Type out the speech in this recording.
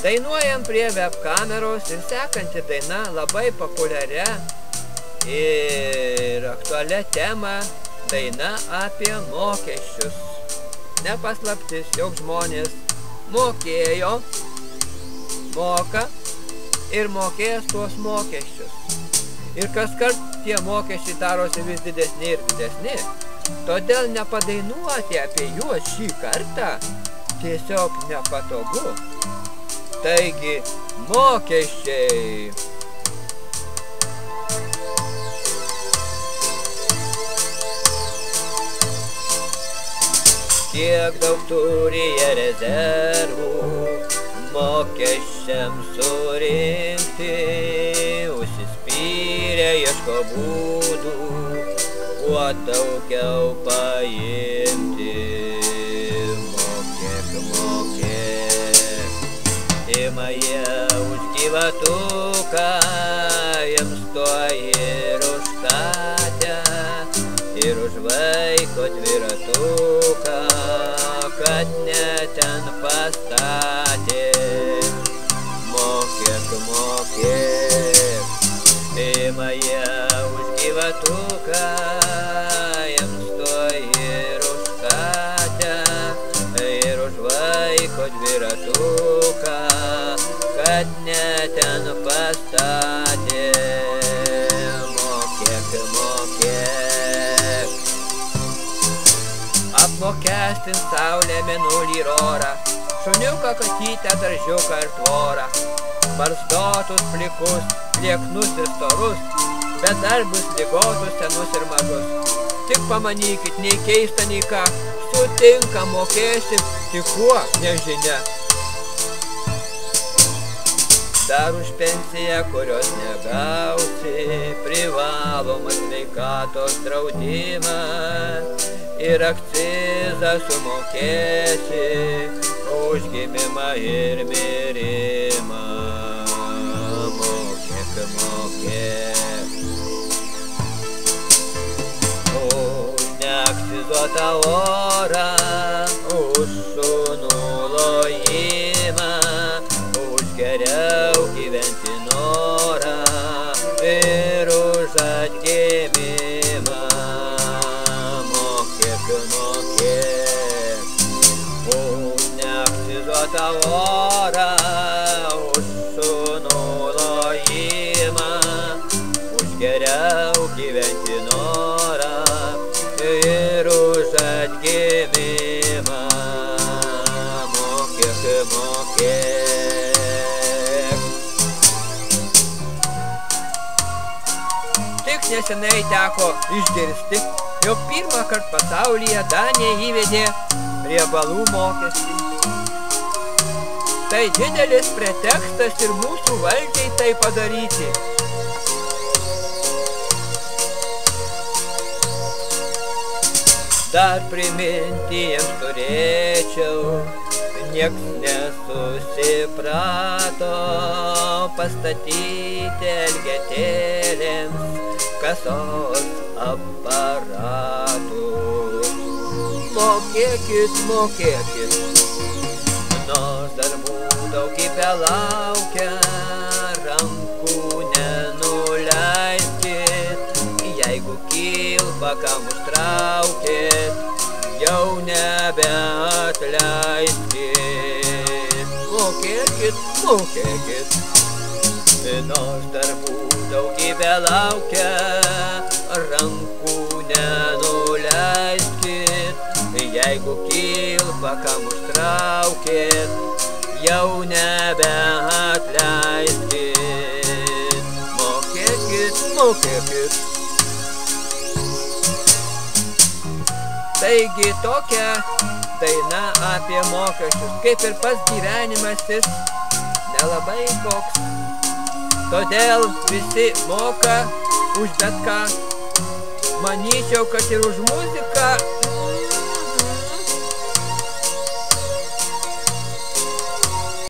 Dainuojam prie webkameros ir sekanti daina labai populiaria ir aktualia tema daina apie mokesčius. Nepaslaptis, jog žmonės mokėjo, moka ir mokės tuos mokesčius. Ir kaskart tie mokesčiai darosi vis didesni ir didesni. Todėl nepadainuoti apie juos šį kartą tiesiog nepatogu. Taigi, mokesčiai. Kiek daug turi jie rezervų mokesčiams surinkti, užsispyrę ieško būdų, kuo daugiau paimti. Mokėk, mokėk. Ima jie už gyvatuką, jiems tuoj ir už katę, ir už vaiko dviratuką, kad ne ten pastatė. Mokėk, mokėk. Ima jie už gyvatuką, jiems tuoj ir už katę, ir už vaiko dviratuką, kad ne ten pastatė. Mokėk, mokėk. Apmokestint saulę, mėnulį ir orą, šuniuką, katytę, daržiuką ir tvorą, barzdotus, plikus, lieknus ir storus, bedarbius, ligotus, senus ir mažus. Tik pamanykit, nei keista, nei ką, sutinka mokėsim, tik kuo, nežinia. Dar už pensiją, kurios negausi, privalomas sveikatos draudimas ir akcizą sumokėsi už gimimą ir mirimą. Mokėk, mokėk. Už neakcizuotą orą, už šunų lojimą, už geriau gyventi norą ir už atgimimą. Mokėk, mokėk. Už neakcizuotą orą, už šunų lojimą, už geriau gyventi norą ir už atgimimą. Mokėk, mokėk. Tik nesenai teko išgirsti, jog pirmą kartą pasaulyje Danija įvedė riebalų mokestį. Tai didelis pretekstas ir mūsų valdžiai tai padaryti. Dar priminti jiems turėčiau, nieks nesusiprato pastatyti elgetėlėms kasos aparatus. Mokėkit, mokėkit, nors darbų daugybė laukia, rankų nenuleiskit, jeigu kilpa kam užtraukit, jau nebeatleiskit. Mokėkit, mokėkit, nors darbų daugybė laukia, rankų nenuleiskit, jeigu kilpa kam užtraukit, jau nebeatleiskit. Mokėkit, mokėkit. Taigi tokia daina apie mokesčius, kaip ir pats gyvenimas jis nelabai koks. Todėl visi moka už bet ką. Manyčiau, kad ir už muziką